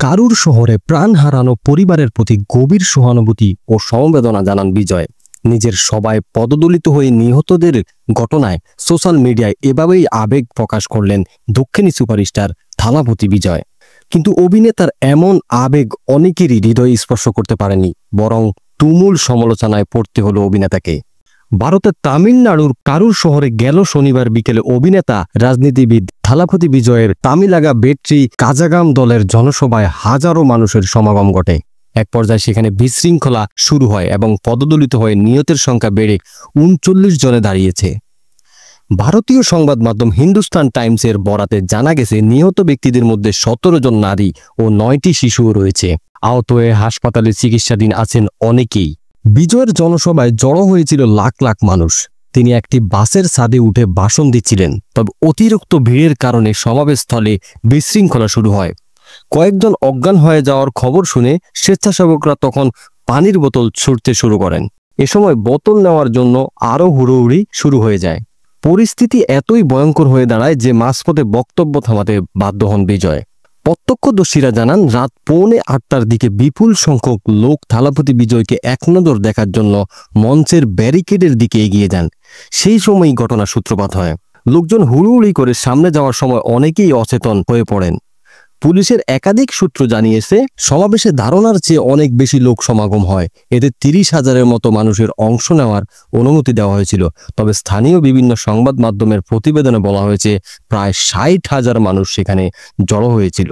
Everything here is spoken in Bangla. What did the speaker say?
কারুর শহরে প্রাণ হারানো পরিবারের প্রতি গভীর সহানুভূতি ও সমবেদনা জানান বিজয়। নিজের সবাই পদদলিত হয়ে নিহতদের ঘটনায় সোশ্যাল মিডিয়ায় এভাবেই আবেগ প্রকাশ করলেন দক্ষিণী সুপারস্টার থালাপতি বিজয়। কিন্তু অভিনেতার এমন আবেগ অনেকেরই হৃদয় স্পর্শ করতে পারেনি, বরং তুমুল সমালোচনায় পড়তে হলো অভিনেতাকে। ভারতের তামিলনাড়ুর কারুর শহরে গেল শনিবার বিকেলে অভিনেতা রাজনীতিবিদ থালাপতি বিজয়ের তামিলাগা বেট্রি কাজাগাম দলের জনসভায় হাজারো মানুষের সমাগম ঘটে। এক পর্যায়ে সেখানে বিশৃঙ্খলা শুরু হয় এবং পদদলিত হয়ে নিহতের সংখ্যা বেড়ে ৩৯ জনে দাঁড়িয়েছে। ভারতীয় সংবাদ মাধ্যম হিন্দুস্তান টাইমসের বরাতে জানা গেছে, নিহত ব্যক্তিদের মধ্যে ১৭ জন নারী ও ৯টি শিশুও রয়েছে। আহত হয়ে হাসপাতালে চিকিৎসাধীন আছেন অনেকেই। বিজয়ের জনসভায় জড়ো হয়েছিল লাখ লাখ মানুষ। তিনি একটি বাসের ছাদে উঠে ভাষণ দিচ্ছিলেন, তবে অতিরিক্ত ভিড়ের কারণে সমাবেশস্থলে বিশৃঙ্খলা শুরু হয়। কয়েকজন অজ্ঞান হয়ে যাওয়ার খবর শুনে স্বেচ্ছাসেবকরা তখন পানির বোতল ছুঁড়তে শুরু করেন। এ সময় বোতল নেওয়ার জন্য আরও হুড়োহুড়ি শুরু হয়ে যায়। পরিস্থিতি এতই ভয়ঙ্কর হয়ে দাঁড়ায় যে মাঝপথে বক্তব্য থামাতে বাধ্য হন বিজয়। প্রত্যক্ষদর্শীরা জানান, রাত 8:45টার দিকে বিপুল সংখ্যক লোক থালাপতি বিজয়কে এক নজর দেখার জন্য মঞ্চের ব্যারিকেডের দিকে এগিয়ে যান। সেই সময়ই ঘটনার সূত্রপাত হয়। লোকজন হুড়োহুড়ি করে সামনে যাওয়ার সময় অনেকেই অচেতন হয়ে পড়েন। পুলিশের একাধিক সূত্র জানিয়েছে, সমাবেশে ধারণার চেয়ে অনেক বেশি লোক সমাগম হয়। এতে ৩০,০০০-এর মতো মানুষের অংশ নেওয়ার অনুমতি দেওয়া হয়েছিল। তবে স্থানীয় বিভিন্ন সংবাদ মাধ্যমের প্রতিবেদনে বলা হয়েছে, প্রায় ৬০,০০০ মানুষ সেখানে জড়ো হয়েছিল।